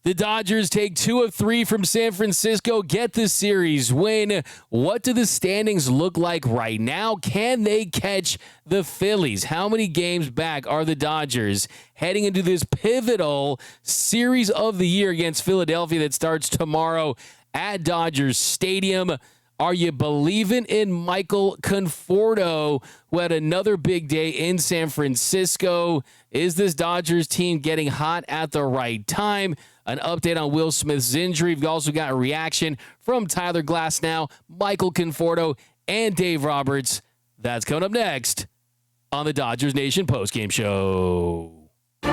The Dodgers take 2 of 3 from San Francisco, get the series win. What do the standings look like right now? Can they catch the Phillies? How many games back are the Dodgers heading into this pivotal series of the year against Philadelphia that starts tomorrow at Dodgers Stadium? Are you believing in Michael Conforto, who had another big day in San Francisco? Is this Dodgers team getting hot at the right time? An update on Will Smith's injury. We've also got a reaction from Tyler Glasnow, Michael Conforto, and Dave Roberts. That's coming up next on the Dodgers Nation Postgame Show. Oh,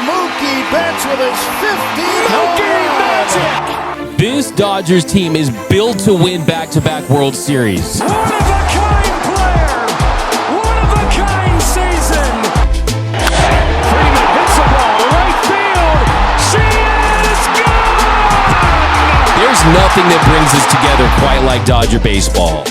Mookie Betts with his 15th Mookie Magic! This Dodgers team is built to win back-to-back World Series. One-of-a-kind player! One-of-a-kind season! Freeman hits the ball to right field. She is gone! There's nothing that brings us together quite like Dodger baseball.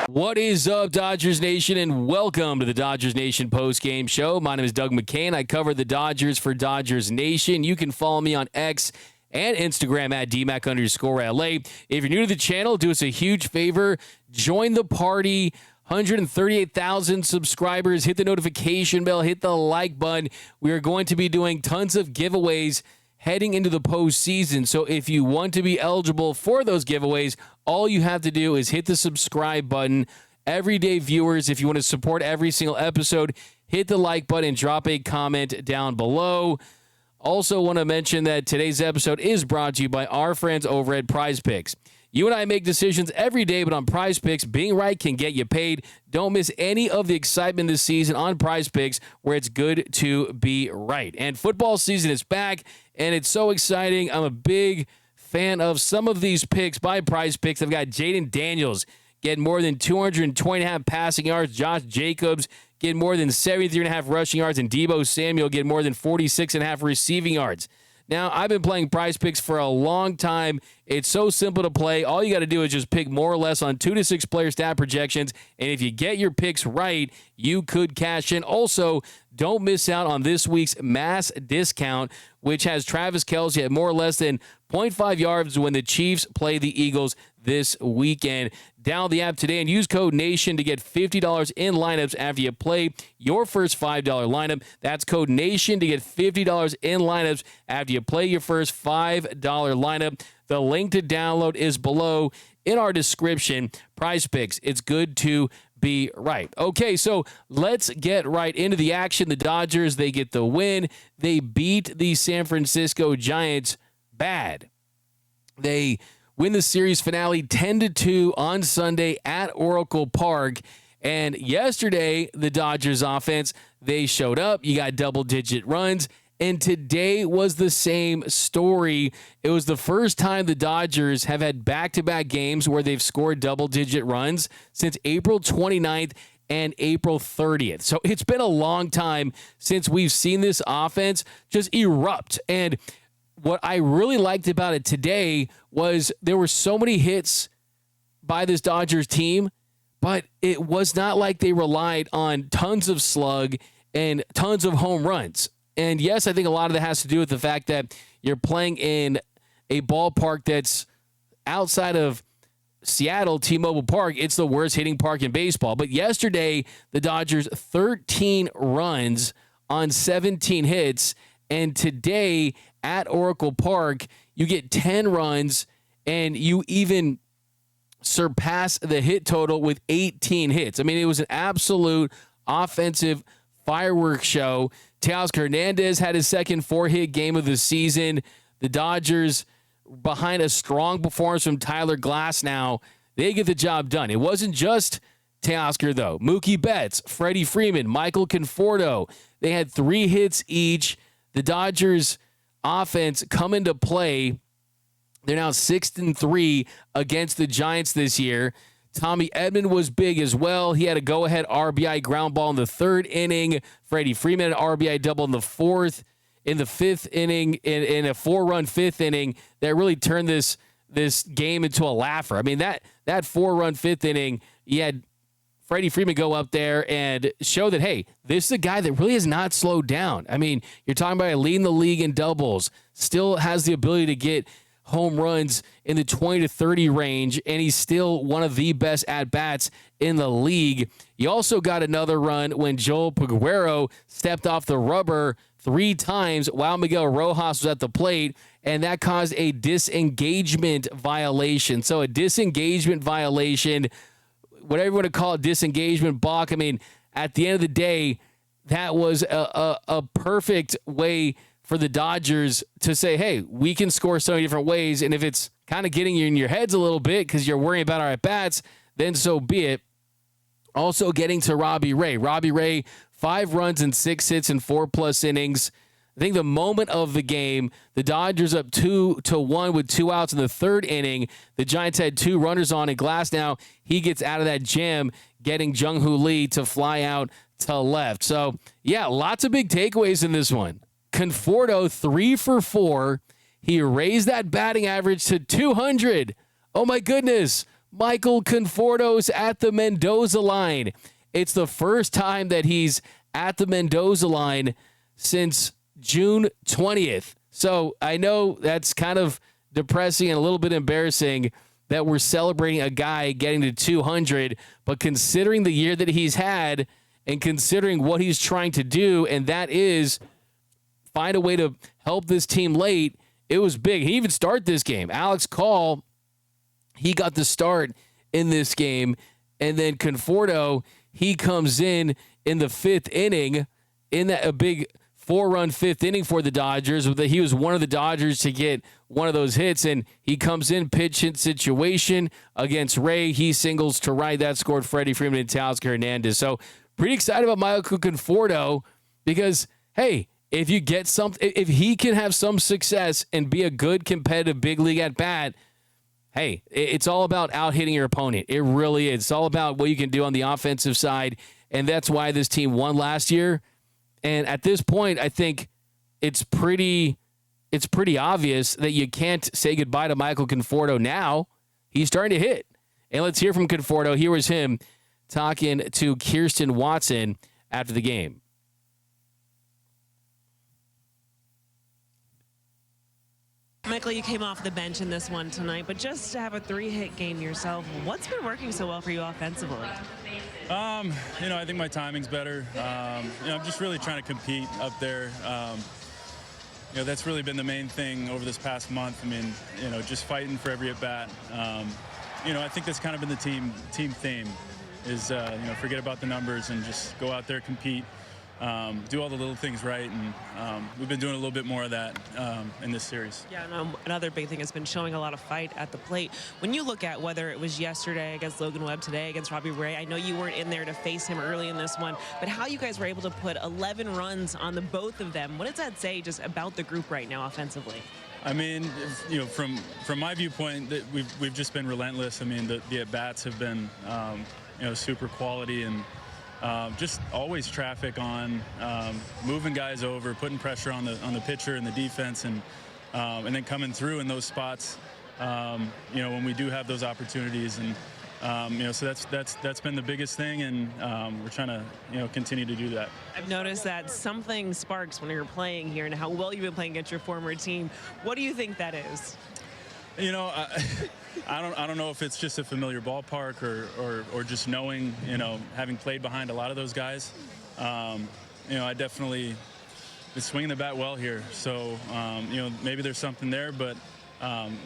What is up, Dodgers Nation, and welcome to the Dodgers Nation Postgame Show. My name is Doug McKain. I cover the Dodgers for Dodgers Nation. You can follow me on X and Instagram at DMAC_LA. If you're new to the channel, do us a huge favor. Join the party. 138,000 subscribers. Hit the notification bell. Hit the like button. We are going to be doing tons of giveaways heading into the postseason. So if you want to be eligible for those giveaways, all you have to do is hit the subscribe button. Everyday viewers, if you want to support every single episode, hit the like button and drop a comment down below. Also want to mention that today's episode is brought to you by our friends over at Prize Picks. You and I make decisions every day, but on Prize Picks, being right can get you paid. Don't miss any of the excitement this season on Prize Picks, where it's good to be right. And football season is back, and it's so exciting. I'm a big fan of some of these picks by Prize Picks. I've got Jaden Daniels getting more than 220.5 passing yards. Josh Jacobs getting more than 73.5 rushing yards, and Deebo Samuel getting more than 46.5 receiving yards. Now, I've been playing Prize Picks for a long time. It's so simple to play. All you got to do is just pick more or less on 2 to 6 player stat projections, and if you get your picks right, you could cash in. Also, don't miss out on this week's mass discount, which has Travis Kelce at more or less than 0.5 yards when the Chiefs play the Eagles this weekend. Download the app today and use code NATION to get $50 in lineups after you play your first $5 lineup. That's code NATION to get $50 in lineups after you play your first $5 lineup. The link to download is below in our description. Prize Picks, it's good to be right. Okay, so let's get right into the action. The Dodgers, they get the win. They beat the San Francisco Giants bad. They win the series finale 10-2 on Sunday at Oracle Park. And yesterday, the Dodgers offense, they showed up. You got double-digit runs. And today was the same story. It was the first time the Dodgers have had back-to-back games where they've scored double-digit runs since April 29th and April 30th. So it's been a long time since we've seen this offense just erupt. And what I really liked about it today was there were so many hits by this Dodgers team, but it was not like they relied on tons of slug and tons of home runs. And yes, I think a lot of that has to do with the fact that you're playing in a ballpark that's outside of Seattle, T-Mobile Park. It's the worst hitting park in baseball. But yesterday, the Dodgers 13 runs on 17 hits. And today at Oracle Park, you get 10 runs and you even surpass the hit total with 18 hits. I mean, it was an absolute offensive fireworks show. Teoscar Hernandez had his second 4-hit game of the season. The Dodgers, behind a strong performance from Tyler Glasnow, they get the job done. It wasn't just Teoscar, though. Mookie Betts, Freddie Freeman, Michael Conforto, they had 3 hits each. The Dodgers offense come into play. They're now 6-3 against the Giants this year. Tommy Edman was big as well. He had a go-ahead RBI ground ball in the 3rd inning. Freddie Freeman had an RBI double in the 4th. In the 5th inning, in a 4-run 5th inning, that really turned this game into a laugher. I mean, that 4-run 5th inning, he had Freddie Freeman go up there and show that, hey, this is a guy that really has not slowed down. I mean, you're talking about leading the league in doubles, still has the ability to get home runs in the 20 to 30 range, and he's still one of the best at-bats in the league. You also got another run when Joel Peguero stepped off the rubber 3 times while Miguel Rojas was at the plate, and that caused a disengagement violation. So a disengagement violation, whatever you want to call it, disengagement, balk. I mean, at the end of the day, that was a perfect way for the Dodgers to say, hey, we can score so many different ways, and if it's kind of getting you in your heads a little bit because you're worrying about our at-bats, then so be it. Also getting to Robbie Ray. Robbie Ray, 5 runs and 6 hits in 4+ innings. I think the moment of the game, the Dodgers up 2-1 with 2 outs in the 3rd inning. The Giants had 2 runners on, and Glass now, he gets out of that jam, getting Jung-Hoo Lee to fly out to left. So, yeah, lots of big takeaways in this one. Conforto, 3 for 4. He raised that batting average to 200. Oh, my goodness. Michael Conforto's at the Mendoza line. It's the first time that he's at the Mendoza line since June 20th. So I know that's kind of depressing and a little bit embarrassing that we're celebrating a guy getting to 200, but considering the year that he's had and considering what he's trying to do, and that is find a way to help this team late, it was big. He even started this game. Alex Call, he got the start in this game, and then Conforto, he comes in the 5th inning in that a big 4-run 5th inning for the Dodgers. He was one of the Dodgers to get one of those hits, and he comes in pitch hit situation against Ray. He singles to right. That scored Freddie Freeman and Teoscar Hernandez. So pretty excited about Michael Conforto because, hey, if you get something, if he can have some success and be a good competitive big league at bat, hey, it's all about out hitting your opponent. It really is. It's all about what you can do on the offensive side, and that's why this team won last year. And at this point, I think it's pretty obvious that you can't say goodbye to Michael Conforto now. He's starting to hit. And let's hear from Conforto. Here was him talking to Kirsten Watson after the game. Michael, you came off the bench in this one tonight, but just to have a 3-hit game yourself, what's been working so well for you offensively? I think my timing's better. I'm just really trying to compete up there. That's really been the main thing over this past month. I mean, just fighting for every at bat. I think that's kind of been the team theme is, forget about the numbers and just go out there, compete. Do all the little things right, and we've been doing a little bit more of that in this series. Yeah, and another big thing has been showing a lot of fight at the plate. When you look at whether it was yesterday against Logan Webb, today against Robbie Ray, I know you weren't in there to face him early in this one, but how you guys were able to put 11 runs on the both of them, what does that say just about the group right now offensively? I mean, from my viewpoint, that we've just been relentless. I mean, the at bats have been super quality, and just always traffic on, moving guys over, putting pressure on the pitcher and the defense, and then coming through in those spots. When we do have those opportunities, and so that's been the biggest thing, and we're trying to continue to do that. I've noticed that something sparks when you're playing here, and how well you've been playing against your former team. What do you think that is? I don't know if it's just a familiar ballpark or just knowing, having played behind a lot of those guys. I definitely been swinging the bat well here. So, maybe there's something there, but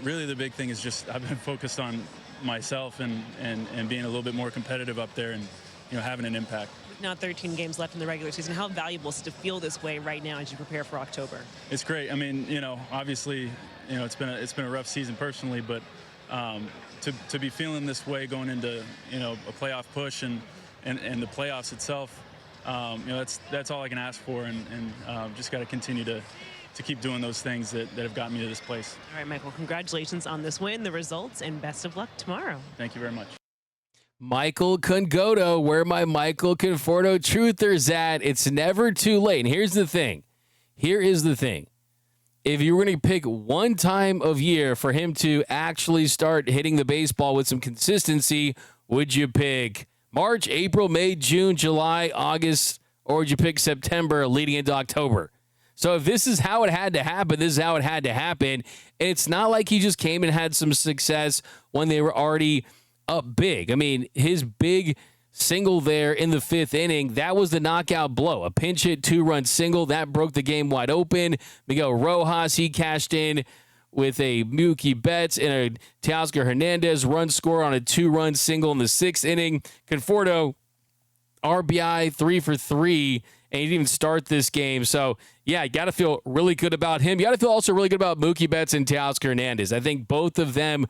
really the big thing is just I've been focused on myself and being a little bit more competitive up there and, having an impact. Now 13 games left in the regular season. How valuable is it to feel this way right now as you prepare for October? It's great. I mean, obviously, it's been a rough season personally, but to be feeling this way going into a playoff push and the playoffs itself, that's all I can ask for, and just got to continue to keep doing those things that have gotten me to this place. All right, Michael, congratulations on this win, the results, and best of luck tomorrow. Thank you very much. Michael Conforto, where my Michael Conforto truthers at. It's never too late. And here's the thing. If you were going to pick one time of year for him to actually start hitting the baseball with some consistency, would you pick March, April, May, June, July, August, or would you pick September leading into October? So if this is how it had to happen, this is how it had to happen. It's not like he just came and had some success when they were already up big. I mean, his big single there in the 5th inning, that was the knockout blow. A pinch hit 2-run single, that broke the game wide open. Miguel Rojas, he cashed in with a Mookie Betts and a Teoscar Hernandez run score on a 2-run single in the 6th inning. Conforto, RBI 3 for 3, and he didn't even start this game. So, yeah, you got to feel really good about him. You got to feel also really good about Mookie Betts and Teoscar Hernandez. I think both of them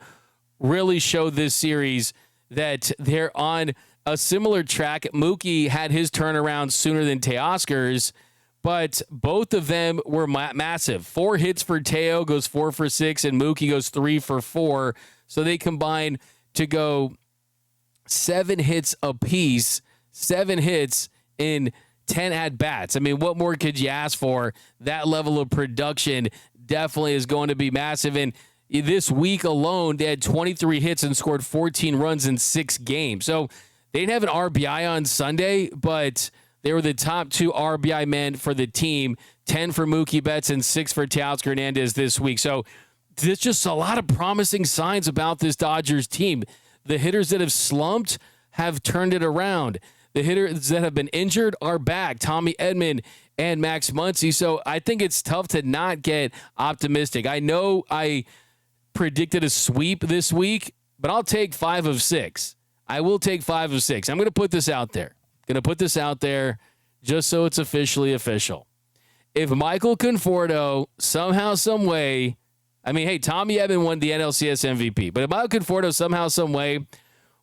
really showed this series that they're on a similar track. Mookie had his turnaround sooner than Teoscar's, but both of them were massive. 4 hits for Teo, goes 4 for 6, and Mookie goes 3 for 4. So they combine to go 7 hits apiece, 7 hits in 10 at-bats. I mean, what more could you ask for? That level of production definitely is going to be massive. And this week alone, they had 23 hits and scored 14 runs in 6 games. So they didn't have an RBI on Sunday, but they were the top 2 RBI men for the team, 10 for Mookie Betts and 6 for Teoscar Hernandez this week. So there's just a lot of promising signs about this Dodgers team. The hitters that have slumped have turned it around. The hitters that have been injured are back, Tommy Edman and Max Muncy. So I think it's tough to not get optimistic. I know I predicted a sweep this week, but I'll take 5 of 6. I will take 5 of 6. I'm going to put this out there. Just so it's officially official. If Michael Conforto somehow, some way, I mean, hey, Tommy Edman won the NLCS MVP, but if Michael Conforto somehow, some way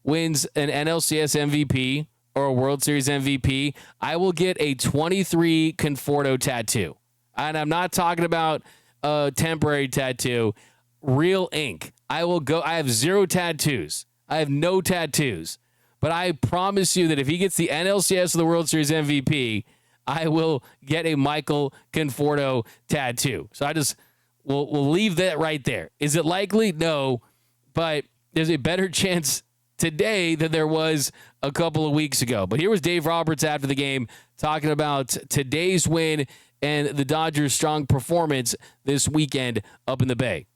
wins an NLCS MVP or a World Series MVP, I will get a 23 Conforto tattoo. And I'm not talking about a temporary tattoo, real ink. I have 0 tattoos. I have no tattoos. But I promise you that if he gets the NLCS or the World Series MVP, I will get a Michael Conforto tattoo. So we'll leave that right there. Is it likely? No. But there's a better chance today than there was a couple of weeks ago. But here was Dave Roberts after the game talking about today's win and the Dodgers' strong performance this weekend up in the Bay.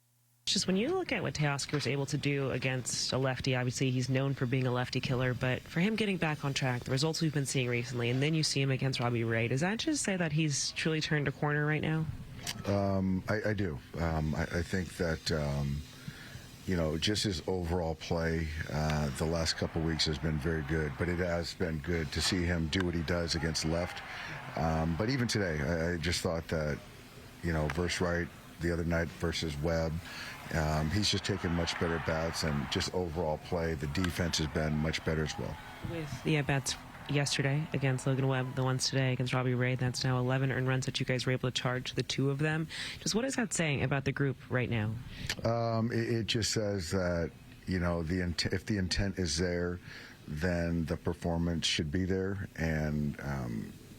Just when you look at what Teoscar was able to do against a lefty, obviously he's known for being a lefty killer, but for him getting back on track, the results we've been seeing recently, and then you see him against Robbie Ray, does that just say that he's truly turned a corner right now? I do. I think that, just his overall play the last couple of weeks has been very good, but it has been good to see him do what he does against left. But even today, I just thought that, versus right the other night versus Webb, he's just taken much better bats, and just overall play, the defense has been much better as well. With the at-bats yesterday against Logan Webb, the ones today against Robbie Ray, that's now 11 earned runs that you guys were able to charge the 2 of them. Just what is that saying about the group right now? It just says that, if the intent is there, then the performance should be there, and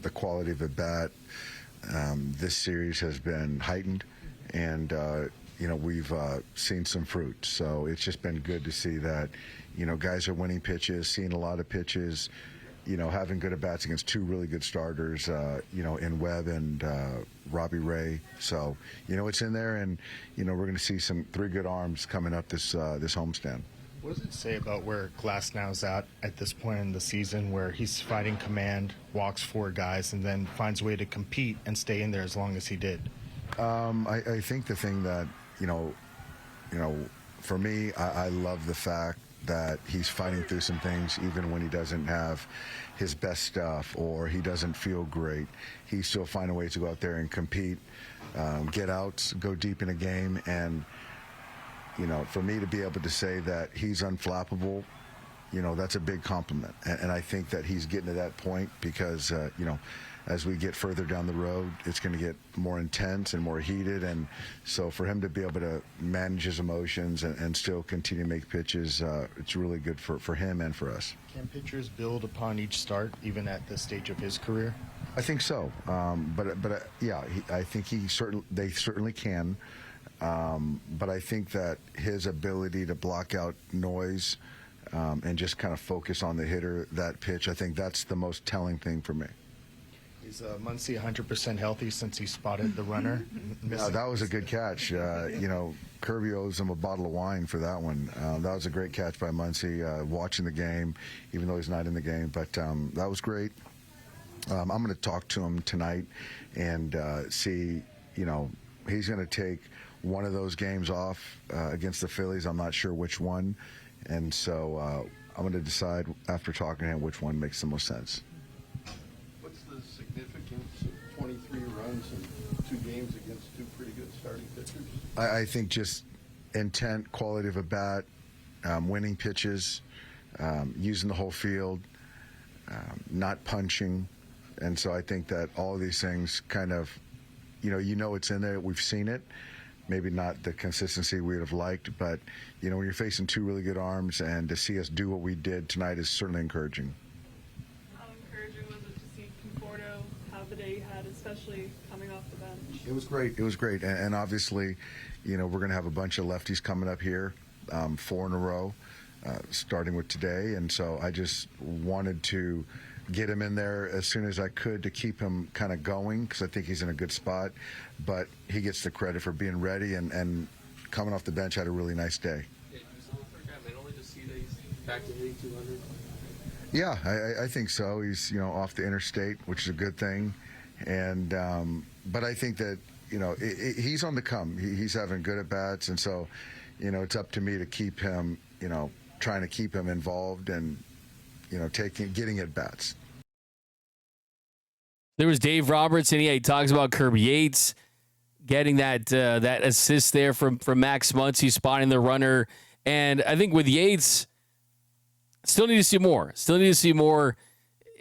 the quality of the bat this series has been heightened, and we've seen some fruit. So it's just been good to see that, guys are winning pitches, seeing a lot of pitches, having good at-bats against 2 really good starters, in Webb and Robbie Ray. So, it's in there, and, we're going to see 3 good arms coming up this homestand. What does it say about where Glasnow's at this point in the season, where he's fighting command, walks 4 guys, and then finds a way to compete and stay in there as long as he did? I think the thing that, for me, I love the fact that he's fighting through some things even when he doesn't have his best stuff or he doesn't feel great. He still find a way to go out there and compete, get outs, go deep in a game, and for me to be able to say that he's unflappable, that's a big compliment. And I think that he's getting to that point because, as we get further down the road, it's going to get more intense and more heated. And so for him to be able to manage his emotions and still continue to make pitches, it's really good for him and for us. Can pitchers build upon each start, even at this stage of his career? I think so. I think they certainly can. But I think that his ability to block out noise and just kind of focus on the hitter, that pitch. I think that's the most telling thing for me. Is Muncy 100% healthy since he spotted the runner? Yeah, that was a good catch. Kirby owes him a bottle of wine for that one. That was a great catch by Muncy, watching the game, even though he's not in the game. But that was great. I'm going to talk to him tonight and see, he's going to take one of those games off against the Phillies. I'm not sure which one. And so I'm going to decide after talking to him which one makes the most sense. What's the significance of 23 runs in 2 games against 2 pretty good starting pitchers? I think just intent, quality of a bat, winning pitches, using the whole field, not punching. And so I think that all of these things kind of, it's in there. We've seen it. Maybe not the consistency we would have liked, but, when you're facing 2 really good arms and to see us do what we did tonight is certainly encouraging. How encouraging was it to see Conforto have the day he had, especially coming off the bench? It was great. It was great. And obviously, we're going to have a bunch of lefties coming up here, 4 in a row, starting with today. And so I just wanted to get him in there as soon as I could to keep him kind of going, because I think he's in a good spot. But he gets the credit for being ready and coming off the bench, had a really nice day. Yeah, do some for him and only to see that he's back to hitting 200. Yeah, I think so. He's off the interstate, which is a good thing. And but I think that he's on the come. He's having good at bats, and so it's up to me to keep him, trying to keep him involved and getting at bats. There was Dave Robertson. He talks about Kirby Yates getting that assist there from Max Muncy, spotting the runner. And I think with Yates, still need to see more.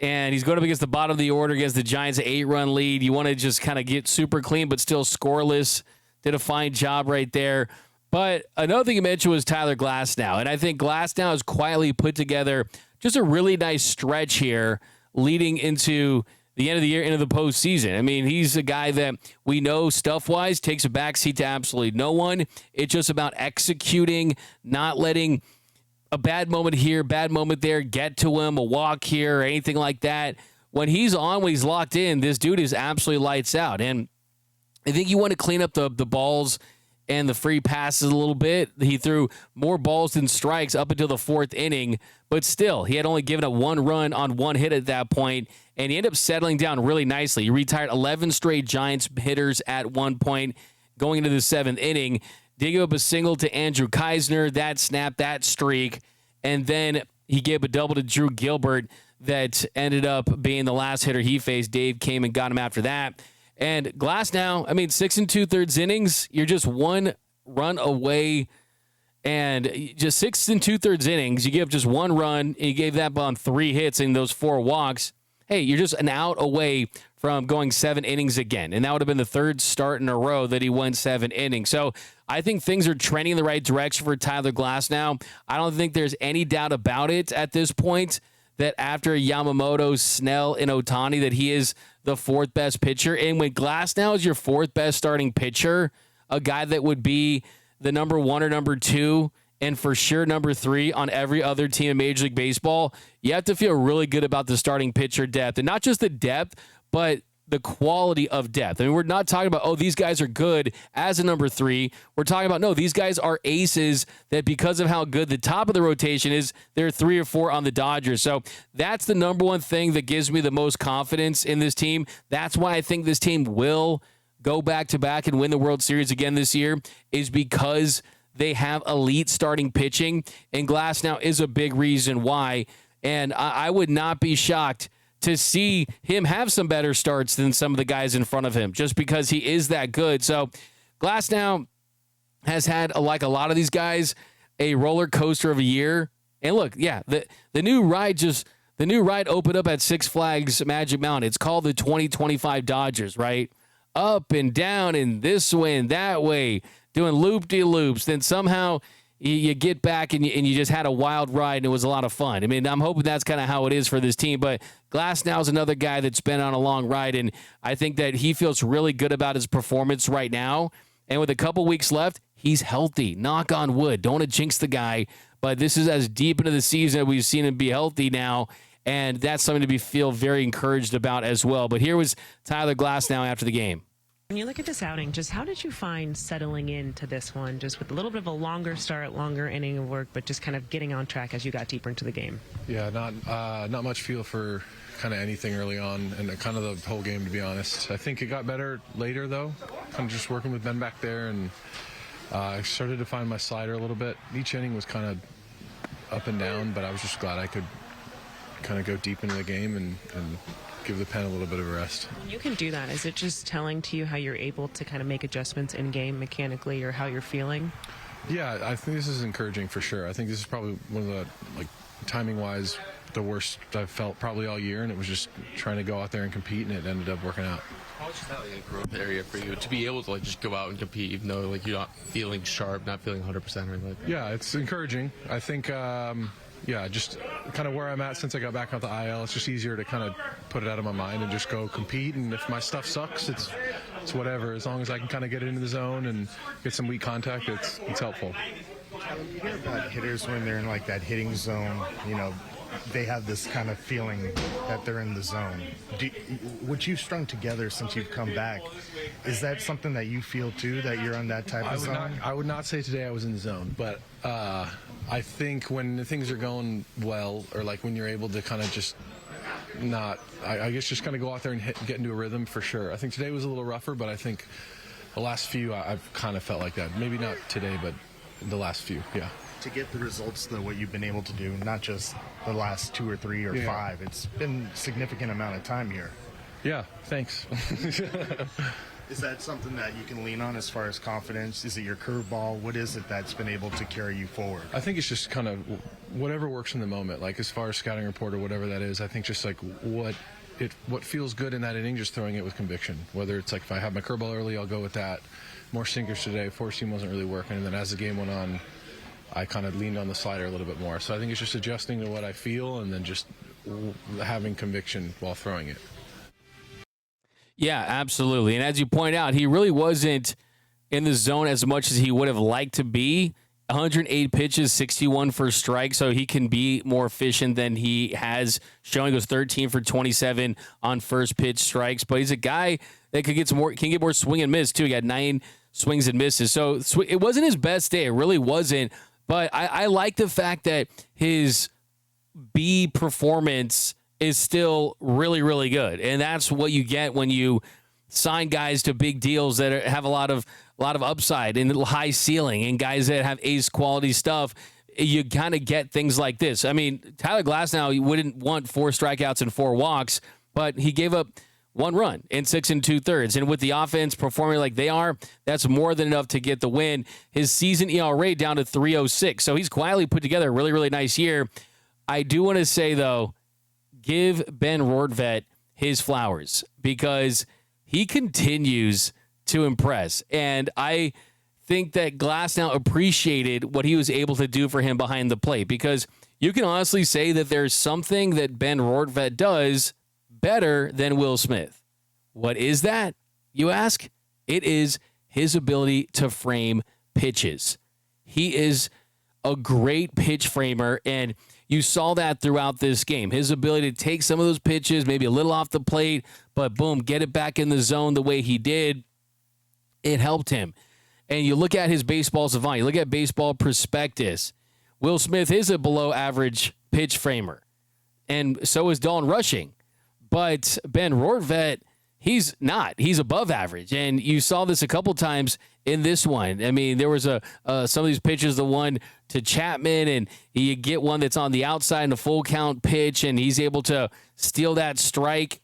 And he's going up against the bottom of the order against the Giants' 8-run lead. You want to just kind of get super clean, but still scoreless. Did a fine job right there. But another thing you mentioned was Tyler Glasnow. And I think Glasnow has quietly put together just a really nice stretch here leading into the end of the year, into the postseason. I mean, he's a guy that we know stuff-wise takes a backseat to absolutely no one. It's just about executing, not letting a bad moment here, bad moment there get to him, a walk here, or anything like that. When he's on, when he's locked in, this dude is absolutely lights out. And I think you want to clean up the balls and the free passes a little bit. He threw more balls than strikes up until the 4th inning, but still, he had only given up 1 run on 1 hit at that point, and he ended up settling down really nicely. He retired 11 straight Giants hitters at one point going into the 7th inning. Did give up a single to Andrew Keisner. That snapped that streak, and then he gave a double to Drew Gilbert that ended up being the last hitter he faced. Dave came and got him after that. And Glasnow, 6 2/3 innings, you're just 1 run away, and just 6 2/3 innings, you give just 1 run, and you gave that on 3 hits and those 4 walks. Hey, you're just an out away from going 7 innings again, and that would have been the 3rd start in a row that he went 7 innings. So I think things are trending in the right direction for Tyler Glasnow. I don't think there's any doubt about it at this point that after Yamamoto, Snell, and Ohtani, that he is the 4th best pitcher. And when Glasnow is your 4th best starting pitcher, a guy that would be the number 1 or number 2, and for sure number 3 on every other team in Major League Baseball, you have to feel really good about the starting pitcher depth. And not just the depth, but the quality of depth. I mean, we're not talking about, these guys are good as a number 3. We're talking about, no, these guys are aces that because of how good the top of the rotation is, they're 3 or 4 on the Dodgers. So that's the number 1 thing that gives me the most confidence in this team. That's why I think this team will go back-to-back and win the World Series again this year, is because they have elite starting pitching, and Glasnow is a big reason why. And I would not be shocked to see him have some better starts than some of the guys in front of him, just because he is that good. So Glasnow has had, like a lot of these guys, a roller coaster of a year. And look, yeah, the new ride opened up at Six Flags Magic Mountain. It's called the 2025 Dodgers, right? Up and down and this way and that way, doing loop-de-loops. Then somehow you get back and you just had a wild ride, and it was a lot of fun. I mean, I'm hoping that's kind of how it is for this team. But Glasnow is another guy that's been on a long ride, and I think that he feels really good about his performance right now. And with a couple weeks left, he's healthy. Knock on wood. Don't want to jinx the guy. but this is as deep into the season that we've seen him be healthy now, and that's something to feel very encouraged about as well. But here was Tyler Glasnow after the game. When you look at this outing, just how did you find settling into this one, just with a little bit of a longer start, longer inning of work, but just kind of getting on track as you got deeper into the game? Yeah, not much feel for kind of anything early on, and kind of the whole game, to be honest. I think it got better later, though, kind of just working with Ben back there, and I started to find my slider a little bit. Each inning was kind of up and down, but I was just glad I could kind of go deep into the game and give the pen a little bit of a rest. You can do that. Is it just telling to you how you're able to kind of make adjustments in game mechanically, or how you're feeling? Yeah, I think this is encouraging for sure. I think this is probably one of the, like, timing-wise, the worst I've felt probably all year, and it was just trying to go out there and compete, and it ended up working out. How much is that like a growth area for you to be able to like just go out and compete, even though like you're not feeling sharp, not feeling 100% or anything like that? Yeah, it's encouraging. I think, just kind of where I'm at since I got back out the IL, it's just easier to kind of put it out of my mind and just go compete. And if my stuff sucks, it's whatever. As long as I can kind of get it into the zone and get some weak contact, it's helpful. You hear about hitters when they're in like that hitting zone, they have this kind of feeling that they're in the zone. What you've strung together since you've come back, is that something that you feel too, that you're on that type of zone? I would not say today I was in the zone, but I think when things are going well, or like when you're able to kind of just I guess just kind of go out there and get into a rhythm, for sure. I think today was a little rougher, but I think the last few I've kind of felt like that. Maybe not today, but the last few, yeah. To get the results, though, what you've been able to do, not just the last 2 or 3 or 5, it's been a significant amount of time here. Yeah, thanks. Is that something that you can lean on as far as confidence? Is it your curveball? What is it that's been able to carry you forward? I think it's just kind of whatever works in the moment, like as far as scouting report or whatever that is. I think just like what feels good in that inning, just throwing it with conviction. Whether it's like if I have my curveball early, I'll go with that. More sinkers today. Four seam wasn't really working, and then as the game went on, I kind of leaned on the slider a little bit more. So I think it's just adjusting to what I feel and then just having conviction while throwing it. Yeah, absolutely. And as you point out, he really wasn't in the zone as much as he would have liked to be. 108 pitches, 61 for strike, so he can be more efficient than he has shown. He goes 13 for 27 on first pitch strikes, but he's a guy that can get more swing and miss too. He got 9 swings and misses, so it wasn't his best day. It really wasn't. But I like the fact that his B performance is still really, really good. And that's what you get when you sign guys to big deals that have a lot of upside and high ceiling, and guys that have ace quality stuff. You kind of get things like this. I mean, Tyler Glasnow, you wouldn't want 4 strikeouts and 4 walks, but he gave up 1 run in 6 2/3. And with the offense performing like they are, that's more than enough to get the win. His season ERA down to 3.06. So he's quietly put together a really, really nice year. I do want to say, though, give Ben Rortvedt his flowers, because he continues to impress. And I think that Glasnow appreciated what he was able to do for him behind the plate, because you can honestly say that there's something that Ben Rortvedt does better than Will Smith. What is that, you ask? It is his ability to frame pitches. He is a great pitch framer, and you saw that throughout this game. His ability to take some of those pitches, maybe a little off the plate, but boom, get it back in the zone the way he did. It helped him. And you look at his baseball savant, you look at baseball prospectus. Will Smith is a below average pitch framer, and so is Dalton Rushing. But Ben Rortvedt, he's not. He's above average. And you saw this a couple times in this one. I mean, there was some of these pitches, the one to Chapman, and you get one that's on the outside in a full count pitch, and he's able to steal that strike.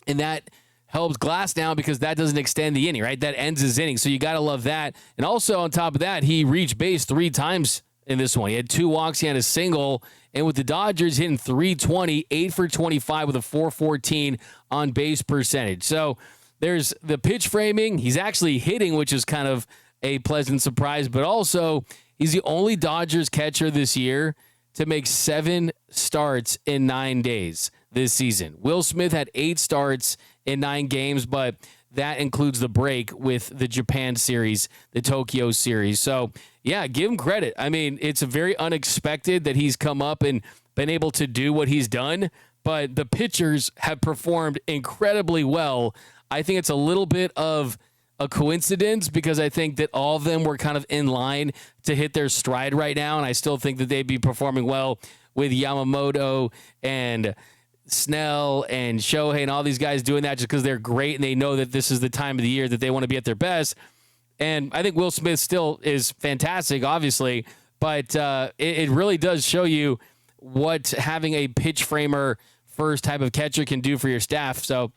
And that helps Glasnow, because that doesn't extend the inning, right? That ends his inning. So you got to love that. And also on top of that, he reached base 3 times in this one. He had 2 walks, he had a single, and with the Dodgers hitting .320, 8 for 25 with a .414 on base percentage. So there's the pitch framing. He's actually hitting, which is kind of a pleasant surprise, but also he's the only Dodgers catcher this year to make 7 starts in 9 days this season. Will Smith had 8 starts in 9 games, but that includes the break with the Japan series, the Tokyo series. So, yeah, give him credit. I mean, it's very unexpected that he's come up and been able to do what he's done, but the pitchers have performed incredibly well. I think it's a little bit of a coincidence because I think that all of them were kind of in line to hit their stride right now, and I still think that they'd be performing well with Yamamoto and Snell and Shohei and all these guys doing that just because they're great and they know that this is the time of the year that they want to be at their best. And I think Will Smith still is fantastic, obviously, but it really does show you what having a pitch framer first type of catcher can do for your staff. So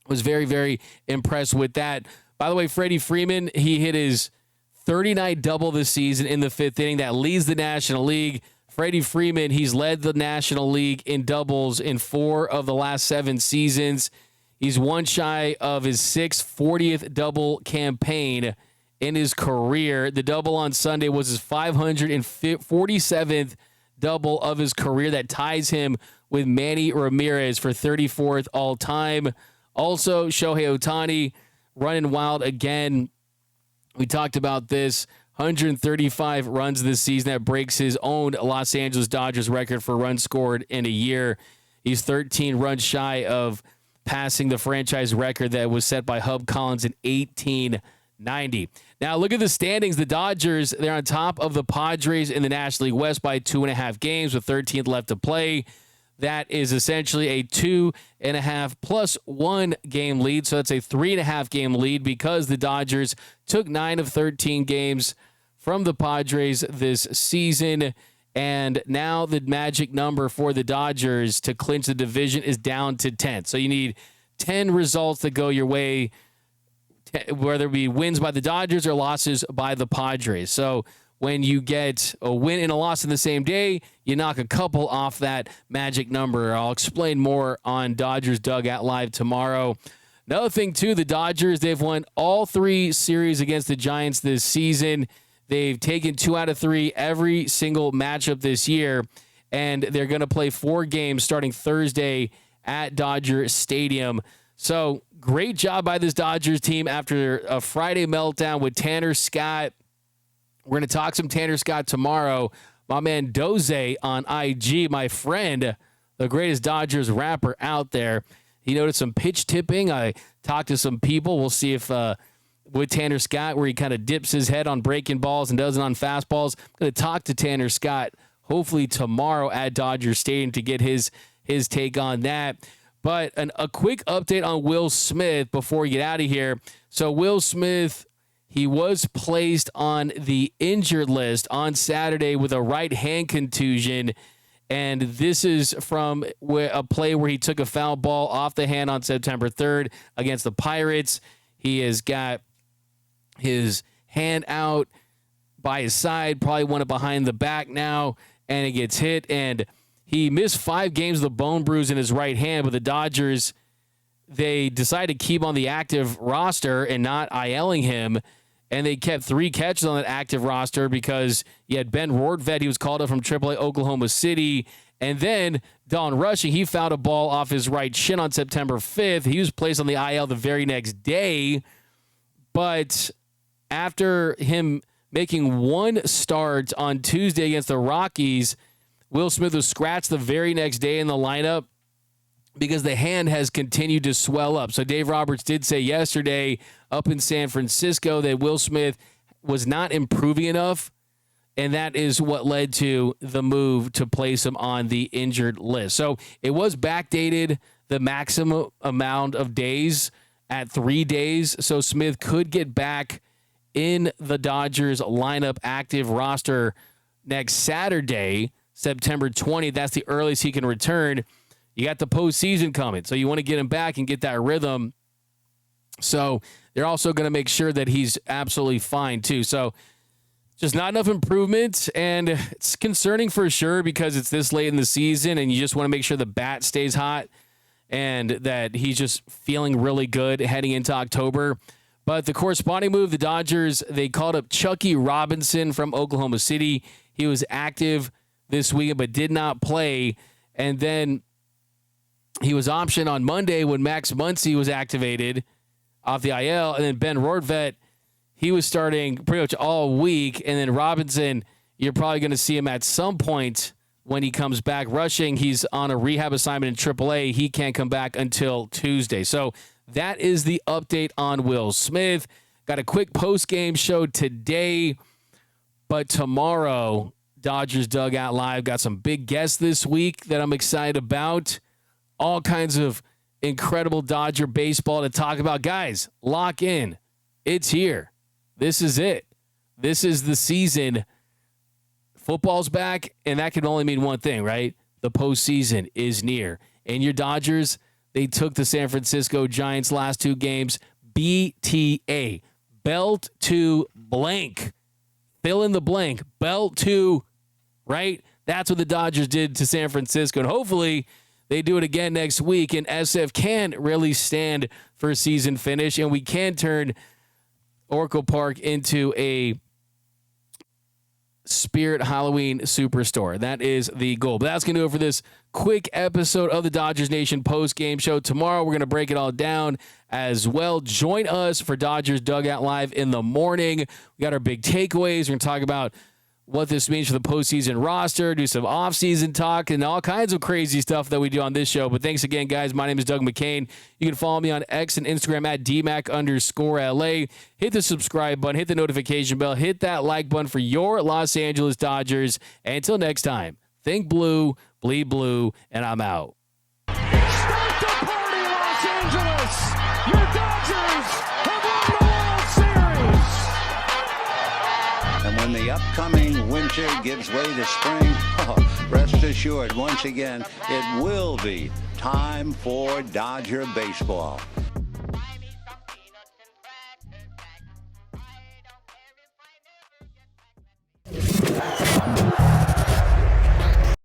was very, very impressed with that. By the way, Freddie Freeman, he hit his 39th double this season in the 5th inning. That leads the National League. Freddie Freeman, he's led the National League in doubles in 4 of the last 7 seasons. He's one shy of his 640th double campaign in his career. The double on Sunday was his 547th double of his career. That ties him with Manny Ramirez for 34th all-time. Also, Shohei Ohtani running wild again. We talked about this. 135 runs this season. That breaks his own Los Angeles Dodgers record for runs scored in a year. He's 13 runs shy of passing the franchise record that was set by Hub Collins in 1890. Now, look at the standings. The Dodgers, they're on top of the Padres in the National League West by 2.5 games with 13th left to play. That is essentially a 2.5 plus 1 game lead. So that's a 3.5 game lead because the Dodgers took 9 of 13 games from the Padres this season. And now the magic number for the Dodgers to clinch the division is down to 10. So you need 10 results that go your way, whether it be wins by the Dodgers or losses by the Padres. So when you get a win and a loss in the same day, you knock a couple off that magic number. I'll explain more on Dodgers Dugout Live tomorrow. Another thing, too, the Dodgers, they've won all 3 series against the Giants this season. They've taken 2 out of 3 every single matchup this year, and they're going to play 4 games starting Thursday at Dodger Stadium. So great job by this Dodgers team after a Friday meltdown with Tanner Scott. We're going to talk some Tanner Scott tomorrow. My man Doze on IG, my friend, the greatest Dodgers rapper out there. He noticed some pitch tipping. I talked to some people. We'll see if with Tanner Scott, where he kind of dips his head on breaking balls and does it on fastballs. I'm going to talk to Tanner Scott hopefully tomorrow at Dodger Stadium to get his take on that. But a quick update on Will Smith before we get out of here. So Will Smith, he was placed on the injured list on Saturday with a right hand contusion, and this is from a play where he took a foul ball off the hand on September 3rd against the Pirates. He has got his hand out by his side, probably one behind the back now, and it gets hit, and he missed 5 games with a bone bruise in his right hand, but the Dodgers, they decided to keep on the active roster and not ILing him. And they kept 3 catches on that active roster because you had Ben Rortvedt. He was called up from AAA Oklahoma City. And then Don Rushing, he fouled a ball off his right shin on September 5th. He was placed on the IL the very next day. But after him making 1 start on Tuesday against the Rockies, Will Smith was scratched the very next day in the lineup because the hand has continued to swell up. So Dave Roberts did say yesterday up in San Francisco that Will Smith was not improving enough, and that is what led to the move to place him on the injured list. So it was backdated the maximum amount of days at 3 days, so Smith could get back in the Dodgers lineup active roster next Saturday, September 20th. That's the earliest he can return. You got the postseason coming, so you want to get him back and get that rhythm. So they're also going to make sure that he's absolutely fine, too. So just not enough improvement, and it's concerning for sure because it's this late in the season, and you just want to make sure the bat stays hot and that he's just feeling really good heading into October. But the corresponding move, the Dodgers, they called up Chucky Robinson from Oklahoma City. He was active this weekend but did not play, and then he was optioned on Monday when Max Muncy was activated off the IL. And then Ben Rortvedt, he was starting pretty much all week. And then Robinson, you're probably going to see him at some point when he comes back rushing. He's on a rehab assignment in AAA. He can't come back until Tuesday. So that is the update on Will Smith. Got a quick post-game show today, but tomorrow, Dodgers Dugout Live. Got some big guests this week that I'm excited about. All kinds of incredible Dodger baseball to talk about. Guys, lock in. It's here. This is it. This is the season. Football's back, and that can only mean one thing, right? The postseason is near. And your Dodgers, they took the San Francisco Giants last 2 games. BTA. Belt to blank. Fill in the blank. Belt to, right? That's what the Dodgers did to San Francisco. And hopefully they do it again next week. And SF can really stand for a season finish. And we can turn Oracle Park into a Spirit Halloween Superstore. That is the goal. But that's going to do it for this quick episode of the Dodgers Nation Postgame Show. Tomorrow, we're going to break it all down as well. Join us for Dodgers Dugout Live in the morning. We got our big takeaways. We're going to talk about what this means for the postseason roster, do some offseason talk, and all kinds of crazy stuff that we do on this show. But thanks again, guys. My name is Doug McKain. You can follow me on X and Instagram at DMAC_LA. Hit the subscribe button, hit the notification bell, hit that like button for your Los Angeles Dodgers. And until next time, think blue, bleed blue, and I'm out. Start the party, Los Angeles! Your Dodgers have won the World Series! And when the upcoming winter gives way to spring, rest assured, once again, it will be time for Dodger baseball.